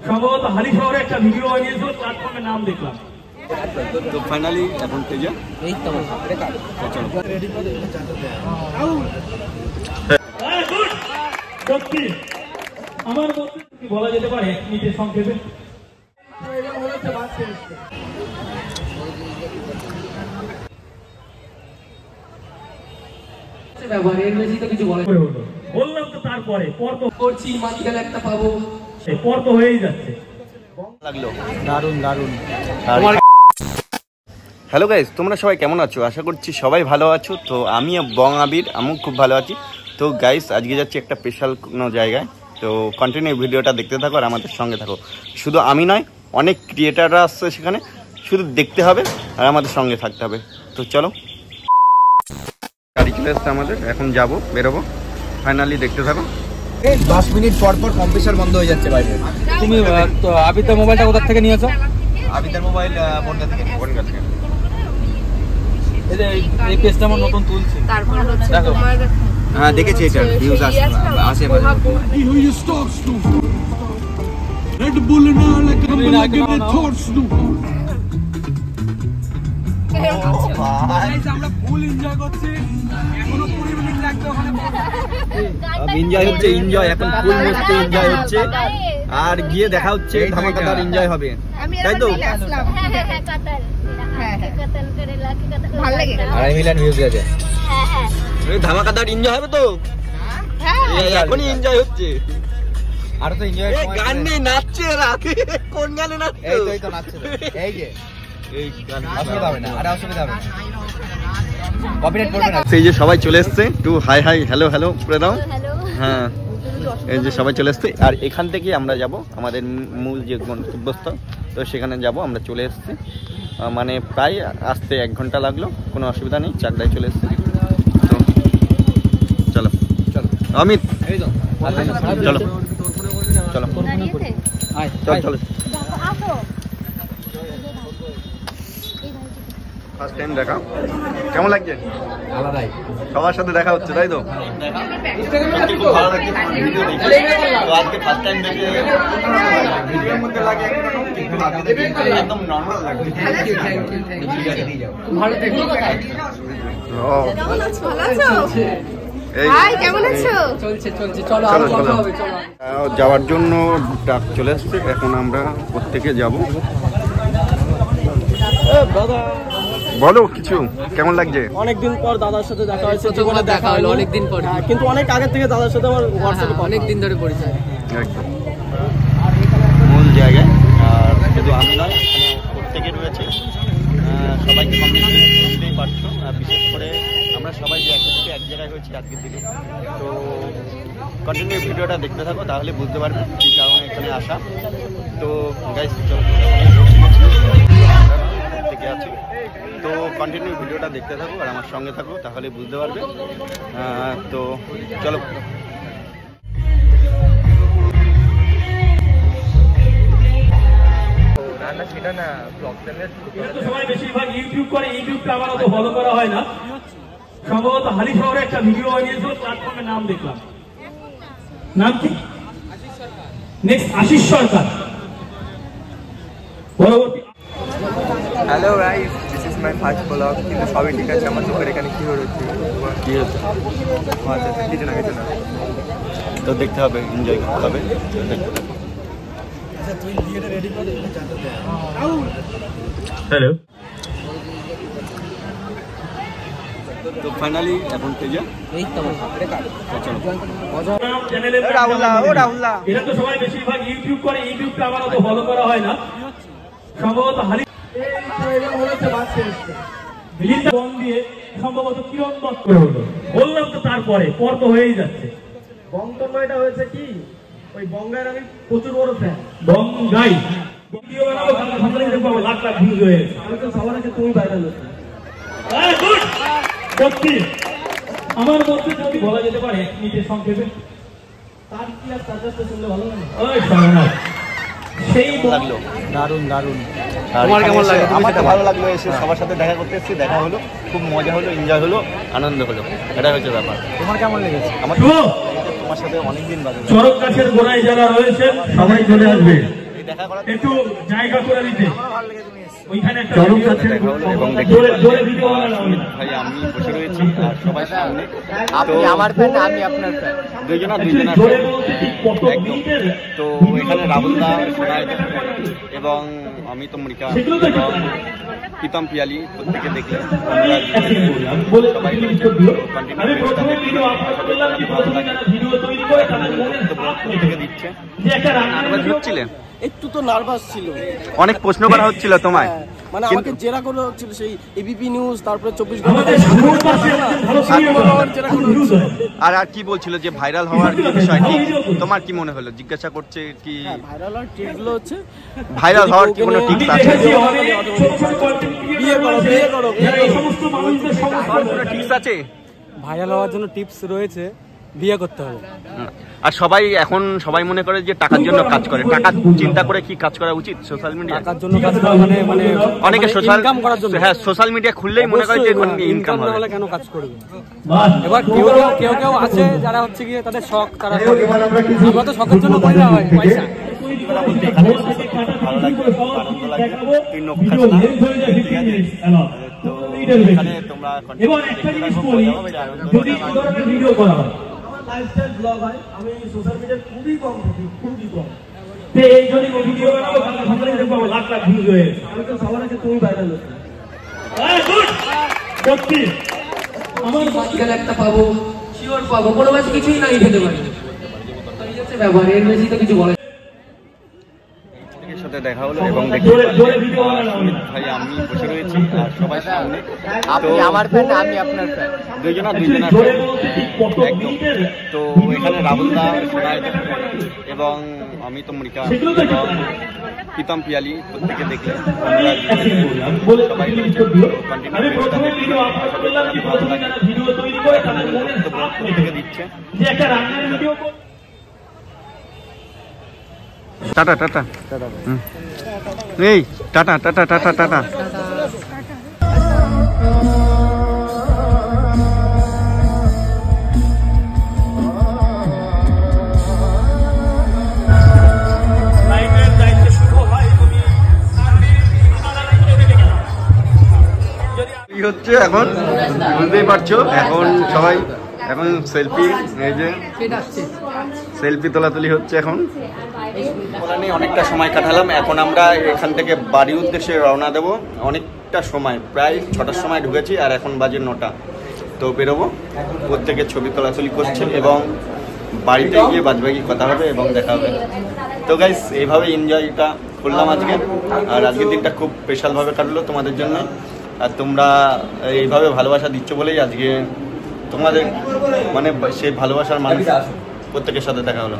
সম্ভবত হালি শহরে একটা ভিডিও বানিয়েছিল, প্ল্যাটফর্মের নাম দেখলাম। তো ফাইনালি এখন তেজা এই তো সত্যি আমার মধ্যে কি বলা যেতে পারে নিজের সংক্ষেপে? বললাম তো তারপরে পর তো করছি, মাঝখানে একটা পাবো, সে পর তো হয়েই যাচ্ছে। লাগলো দারুণ দারুণ। হ্যালো গাইস, তোমরা সবাই কেমন আছো? আশা করছি সবাই ভালো আছো। তো আমি বং আবির, আমিও খুব ভালো আছি। তো গাইস আজকে যাচ্ছি একটা স্পেশাল কোনো জায়গায়। তো কন্টিনিউ ভিডিওটা দেখতে থাকো আর আমাদের সঙ্গে থাকো। শুধু আমি নয়, অনেক ক্রিয়েটাররা আসছে সেখানে, শুধু দেখতে হবে আর আমাদের সঙ্গে থাকতে হবে। তো চলো, গাড়ি চলে এসছে আমাদের, এখন যাবো, বেরোবো। ফাইনালি দেখতে থাকো। 10 মিনিট পর পর কম্পিউটার বন্ধ হয়ে যাচ্ছে বাইরে। তুমি তো আবিদের মোবাইলটা কোথা থেকে নিয়েছো? আবিদের মোবাইল বনগা থেকে। এই পেজটা আমার নতুন তুলছি, তারপর হচ্ছে দেখো। তোমার হ্যাঁ দেখেছি, এটা ভিউজ আসে আমরা ফুল এনজয় করছি, এখনো 20 মিনিট লাগবে ওখানে। এনজয় হচ্ছে, এনজয় এখন ফুল মস্ত এনজয় হচ্ছে। আর গিয়ে দেখা হচ্ছে ধামাকাদার এনজয় হবে, তাই তো? ভালো লাগে। 2.5 মিলিয়ন ভিউজ আছে, ধামাকাদার এনজয় হবে তো। এখনই এনজয় হচ্ছে, আর তো এনজয় গান নেই, নাচছে রাতে। কোন গানে নাচছে? এই তো নাচছে, এই যে এই গান। অসুবিধা হবে না, আর অসুবিধা হবে না, কপিরাইট করবে না। সেই যে সবাই চলে এসছে, একটু হাই হাই হ্যালো হ্যালো করে দাও। হ্যাঁ, এই যে সবাই চলে এসছে। আর এখান থেকে আমরা যাব আমাদের মূল যে গন্তব্যস্থল, তো সেখানে যাব। আমরা চলে এসেছি, মানে প্রায় আসতে 1 ঘন্টা লাগলো, কোনো অসুবিধা নেই, চাকদায় চলে এসেছি। তো চলো চলো অমিত, চলো চলো চলো চলো। ফার্স্ট টাইম দেখা, কেমন লাগছে? আলাদাই, সবার সাথে দেখা হচ্ছে, তাই তো? খুব ভালো লাগছে ভিডিও দেখে। তো আজকে ফার্স্ট টাইম দেখে ভিডিওর মধ্যে লাগে একদম নরমাল লাগছে। ভালো থেকো। ও কেমন আছো? ভালো আছো? এই হাই, কেমন আছো? চলছে চলছে, চলো আরো কথা হবে, চলো। যাওয়ার জন্য ডাক চলে আসছে, এখন আমরা প্রত্যেকে যাব। বলো কিছু, কেমন লাগছে? অনেকদিন পর দাদার সাথে দেখা হয়েছে, জীবনে দেখা হলো অনেকদিন পর, কিন্তু অনেক আগে থেকে দাদার সাথে আমার হোয়াটসঅ্যাপে অনেক দিন ধরে পরিচয়। একদম মূল জায়গায়। আর শুধু আমি নয়, এখানে প্রত্যেকে রয়েছে, সবাইকে বুঝতেই পারছো। আর বিশেষ করে আমরা সবাই যে একসাথে এক জায়গায় হয়েছি আজকের দিনে। তো কন্টিনিউ ভিডিওটা দেখতে থাকো, তাহলে বুঝতে পারবে কী কারণে এখানে আসা। তো গাইস থেকে আছি, তো কন্টিনিউ ভিডিওটা দেখতে থাকো আর আমার সঙ্গে থাকো, তাহলে বুঝতে পারবে। তো চলো। সবাই বেশিরভাগ ইউটিউব করে, ইউটিউবটা আমার অত ফলো করা হয় না। সম্ভবত হালি শহরে একটা ভিডিও বানিয়েছিল, প্ল্যাটফর্মের নাম দেখলাম। নাম কি? নেক্সট আশিস সরকার। পরবর্তী hello guys, this is my first blog. কিন্তু সবই ঠিক আছে, আমার চোখের এখানে কি হচ্ছে, কী হচ্ছে? আচ্ছা কিছু না কিছু না। তো দেখতে হবে, এনজয় করতে হবে, দেখতে থাকো। হ্যালো। তো ফাইনালি এখন তেজা এই তো এটা তো সবাই বেশিরভাগ ইউটিউব করে, ইউটিউবটা আমার অত ফলো করা হয় না। সম্ভবত হালি বন দিয়ে সম্ভবত কিরণ দত্ত হলো। বললাম তো তারপরে পর তো হয়েই যাচ্ছে। বংতন্ময়টা হয়েছে কি, ওই বঙ্গাইয়ের আমি প্রচুর বড় ফ্যান। বঙ্গাই ভিডিও বানাবো, সামনে দেখবো লাখ লাখ ভিউজ হয়ে গেছে। আমি তো সবার আগে তুমি ভাইরাল হচ্ছে। সত্যি আমার মধ্যে যদি বলা যেতে পারে নিজের সংক্ষেপে, তার কি আর তার কাছে শুনলে ভালো লাগে। ওই শোনা সেই লাগলো দারুণ দারুণ। তোমার কেমন লাগে? আমার তো ভালো লাগলো, এসে সবার সাথে দেখা করতে এসেছি, দেখা হলো, খুব মজা হলো, এনজয় হলো, আনন্দ হলো, এটা হচ্ছে ব্যাপার। তোমার কেমন লেগেছে? আমার তোমার সাথে অনেকদিন বাদে। চরক গাছের গোড়ায় যারা রয়েছেন সবাই চলে আসবে। দেখা করা একটু জায়গা করে দিতে ওইখানে একটা দেখা হলো এবং জোরে ভিডিও বানালাম ভাই আমি বসে রয়েছি আর সবাই সামনে। আপনি আমার ফ্যান, আমি আপনার ফ্যান। দুইজনের জোরে বলতে ঠিক কত একদম। মিনিটের তো এখানে রাহুল দা, সোনাই এবং অমিত মরিকা এবং প্রীতম পিয়ালি প্রত্যেকে দেখলে আমি বলে আমি প্রথমে ভিডিও আপলোড করলাম কি প্রথমে যারা ভিডিও তৈরি করে তাদের মনের ভাব প্রত্যেকে দিচ্ছে। যে একটা রান্নার ভিডিও হচ্ছিলে একটু তো নার্ভাস ছিল, অনেক প্রশ্ন করা হচ্ছিল তোমায়, হ্যাঁ, মানে আমাকে জেরা করে হচ্ছিল সেই এবিপি নিউজ, তারপরে 24 আমাদের শুরুর পাশে ভালো সিনেমা নিউজ হয় আর আর কি বলছিল যে ভাইরাল হওয়ার কি বিষয় কি তোমার কি মনে হলো? জিজ্ঞাসা করছে কি ভাইরাল আর ট্রিকগুলো হচ্ছে ভাইরাল হওয়ার কি কোনো টিপস আছে? দেখেছি অনেক ছোট ছোট কন্টেন্ট ক্রিয়েটর আছে যারা এই সমস্ত মানুষদের আর কোনো টিপস আছে? ভাইরাল হওয়ার জন্য টিপস রয়েছে, বিয়ে করতে হবে। আর সবাই মনে করে যে টাকার জন্য কাজ করে, টাকা চিন্তা করে কি কাজ করা উচিত সোশ্যাল মিডিয়া? টাকার জন্য কাজ করা মানে অনেকে সোশ্যাল ইনকাম করার জন্য, হ্যাঁ সোশ্যাল মিডিয়া খুললেই মনে করে যে ইনকাম না হবে। হলে কেন কাজ করবে? এবার কেউ আছে যারা হচ্ছে গিয়ে তাদের শখ, তারা আমরা তো শখের জন্য করি না হয় পয়সা। এবার একটা জিনিস বলি, যদি এই ধরনের ভিডিও করা হয়, লাইফস্টাইল ব্লগ হয়, আমি সোশ্যাল মিডিয়ায় খুবই কম দেখি, খুবই কম। তো এই যদি ভিডিও বানাবো তাহলে সকালে দেখবো আমার লাখ লাখ ভিউজ হয়ে গেছে। আমি তো সবার আগে তুমি ভাইরাল হচ্ছে। গুড সত্যি আমার মাঝখানে একটা পাবো, শিওর পাবো, কোনো মাছ কিছুই নাই খেতে পারি। এই হচ্ছে ব্যাপার, এর বেশি তো কিছু বলে সাথে দেখা হলো এবং দেখতে ভাই আমি বসে রয়েছি আর সবাই সামনে। আপনি আমার ফ্যান, আমি আপনার ফ্যান। দুইজনের একদম। তো এখানে রাহুল দা, সোনাই এবং অমিত মরিকা এবং প্রীতম পিয়ালি প্রত্যেকে দেখলে আমি প্রথমে ভিডিও আপলোড করলাম কি প্রথমে যারা ভিডিও তৈরি করে তাদের মনের ভাব প্রত্যেকে দিচ্ছে। যে একটা রান্নার ভিডিও টাটা টাটা এই টাটা টাটা টাটা টাটা। লাইভের দায়িত্ব শুরু হয় তুমি কি হচ্ছে এখন বুঝতেই পারছো, এখন সবাই সেলফি, এই যে সেলফি তোলাতুলি হচ্ছে। এখন অনেকটা সময় কাটালাম, এখন আমরা এখান থেকে বাড়ির উদ্দেশ্যে রওনা দেবো। অনেকটা সময়, প্রায় 6টার সময় ঢুকেছি আর এখন বাজে 9টা। তো বেরোবো, প্রত্যেকে ছবি তোলাতুলি করছে এবং বাড়িতে গিয়ে বাদবাকি কথা হবে এবং দেখা হবে। তো গাইস এইভাবে এনজয়টা করলাম আজকে, আর আজকের দিনটা খুব স্পেশালভাবে কাটলো তোমাদের জন্য। আর তোমরা এইভাবে ভালোবাসা দিচ্ছ বলেই আজকে তোমাদের মানে সেই ভালোবাসার মানুষ প্রত্যেকের সাথে দেখা হলো।